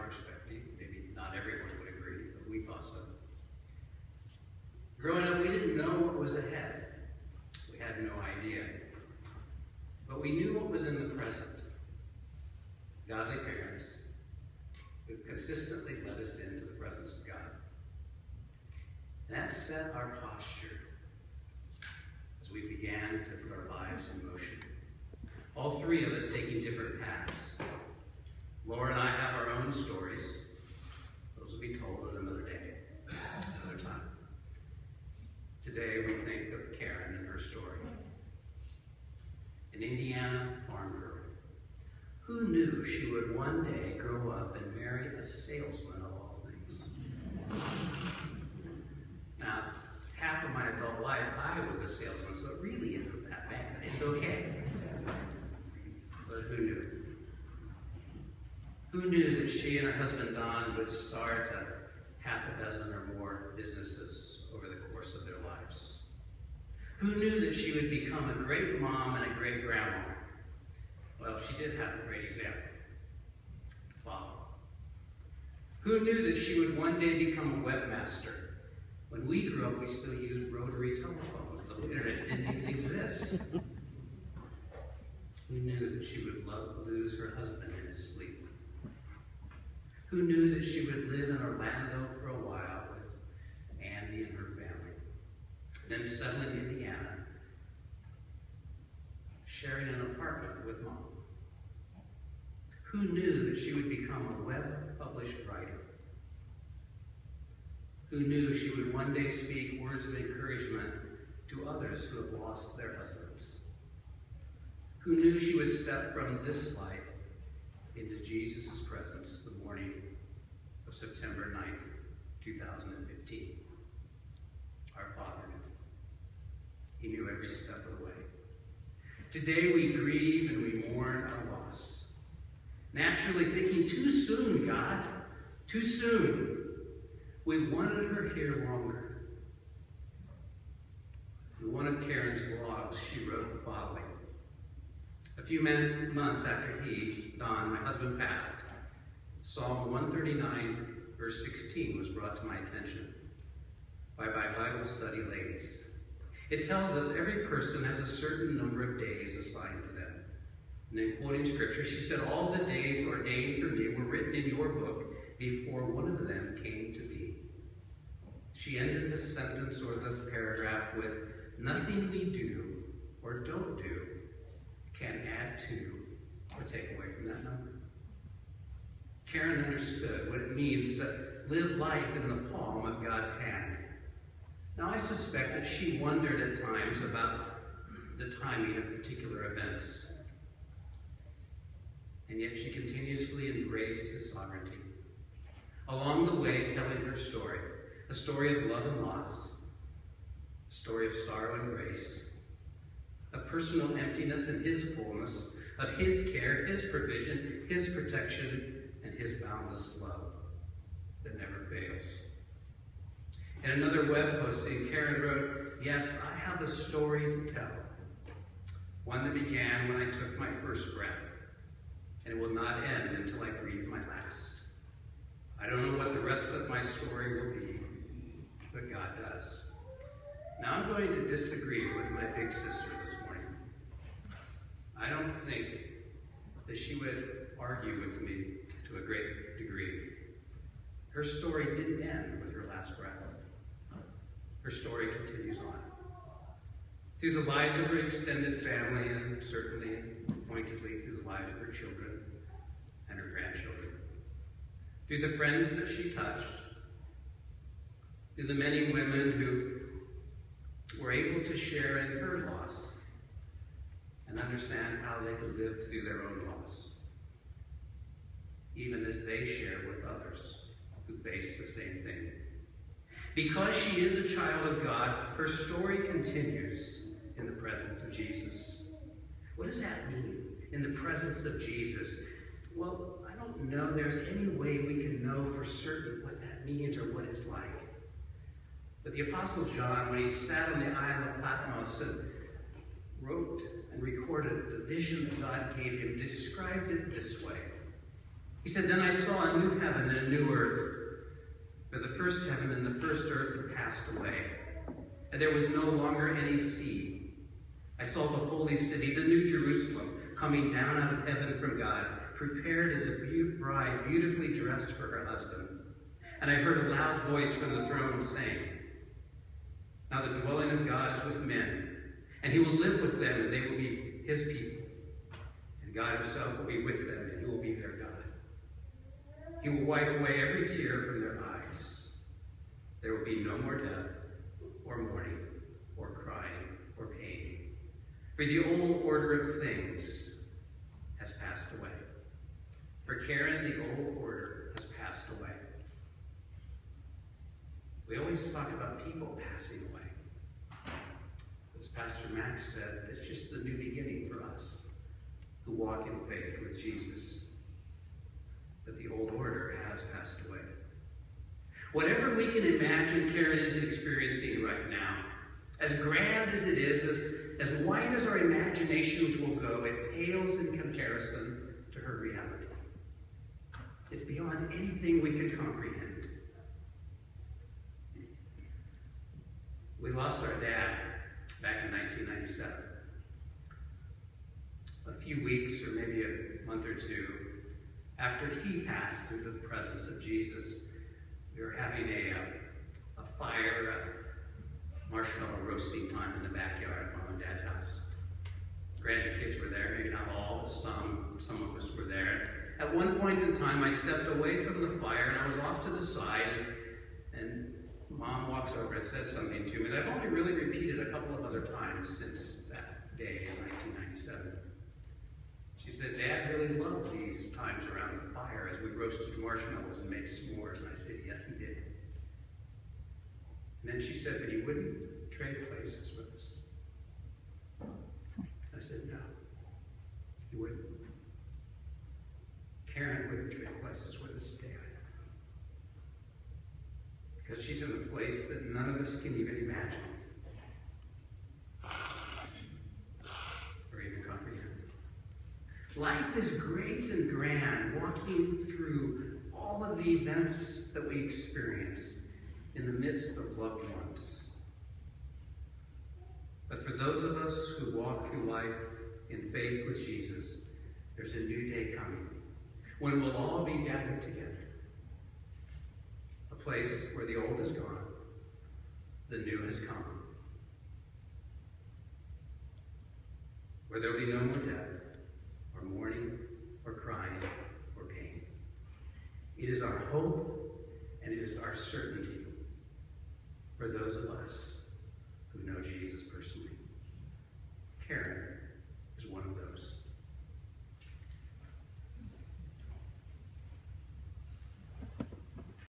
our perspective. Maybe not everyone would agree, but we thought so. Growing up, we didn't know what was ahead. We had no idea. But we knew what was in the present. Godly parents who consistently led us into the presence of God. And that set our posture as we began to put our lives in motion. All three of us taking different paths. Laura and I have our own stories. Those will be told on another day, another time. Today we think of Karen and her story. An Indiana farm girl. Who knew she would one day grow up and marry a salesman of all things? Now, half of my adult life, I was a salesman, so it really isn't that bad. It's okay. But who knew? Who knew that she and her husband Don would start half a dozen or more businesses over the course of their lives? Who knew that she would become a great mom and a great grandma? Well, she did have a great example to follow. Who knew that she would one day become a webmaster? When we grew up, we still used rotary telephones. The internet didn't even exist. Who knew that she would lose her husband in his sleep? Who knew that she would live in Orlando for a while with Andy and her family, then settle in Indiana, sharing an apartment with Mom? Who knew that she would become a web-published writer? Who knew she would one day speak words of encouragement to others who have lost their husbands? Who knew she would step from this life into Jesus' presence the morning of September 9th, 2015? Our Father knew. He knew every step of the way. Today we grieve and we mourn our loss. Naturally thinking, too soon, God, too soon. We wanted her here longer. In one of Karen's blogs, she wrote the following. A few months after Don, my husband, passed, Psalm 139, verse 16 was brought to my attention by Bible study ladies. It tells us every person has a certain number of days assigned to them. And then quoting scripture, she said, all the days ordained for me were written in your book before one of them came to be. She ended the sentence or the paragraph with, nothing we do or don't do can add to or take away from that number. Karen understood what it means to live life in the palm of God's hand. Now, I suspect that she wondered at times about the timing of particular events. And yet she continuously embraced his sovereignty. Along the way, telling her story, a story of love and loss, a story of sorrow and grace, of personal emptiness and his fullness, of his care, his provision, his protection, and his boundless love that never fails. In another web posting, Karen wrote, yes, I have a story to tell. One that began when I took my first breath, and it will not end until I breathe my last. I don't know what the rest of my story will be, but God does. Now I'm going to disagree with my big sister this morning. I don't think that she would argue with me to a great degree. Her story didn't end with her last breath. Her story continues on. Through the lives of her extended family, and certainly, pointedly, through the lives of her children and her grandchildren. Through the friends that she touched. Through the many women who were able to share in her loss and understand how they could live through their own loss, even as they share with others who face the same thing. Because she is a child of God, her story continues in the presence of Jesus. What does that mean, in the presence of Jesus? Well, I don't know there's any way we can know for certain what that means or what it's like. But the Apostle John, when he sat on the Isle of Patmos and wrote and recorded the vision that God gave him, described it this way. He said, "Then I saw a new heaven and a new earth, for the first heaven and the first earth had passed away, and there was no longer any sea. I saw the holy city, the new Jerusalem, coming down out of heaven from God, prepared as a bride beautifully dressed for her husband. And I heard a loud voice from the throne saying, 'Now the dwelling of God is with men, and he will live with them, and they will be his people. And God himself will be with them, and he will be their God. He will wipe away every tear from their eyes. There will be no more death, or mourning, or crying, or pain. For the old order of things has passed away.'" For Karen, the old order has passed away. We always talk about people passing away. As Pastor Max said, it's just the new beginning for us who walk in faith with Jesus. But the old order has passed away. Whatever we can imagine Karen is experiencing right now, as grand as it is, as wide as our imaginations will go, it pales in comparison to her reality. It's beyond anything we can comprehend. We lost our dad back in 1997. A few weeks, or maybe a month or two, after he passed into the presence of Jesus, we were having a fire, a marshmallow roasting time in the backyard at Mom and Dad's house. Grandkids were there, maybe not all, but some of us were there. At one point in time, I stepped away from the fire, and I was off to the side, and Mom walks over and said something to me that I've only really repeated a couple of other times since that day in 1997. She said, "Dad really loved these times around the fire as we roasted marshmallows and made s'mores." And I said, "Yes, he did." And then she said, "But he wouldn't trade places with us." I said, "No, he wouldn't. Karen wouldn't trade places with us today either. Because she's in a place that none of us can even imagine or even comprehend. Life is great and grand, walking through all of the events that we experience in the midst of loved ones. But for those of us who walk through life in faith with Jesus, there's a new day coming when we'll all be gathered together. A place where the old is gone, the new has come. Where there'll be no more death, or mourning, or crying, or pain. It is our hope, and it is our certainty for those of us who know Jesus personally.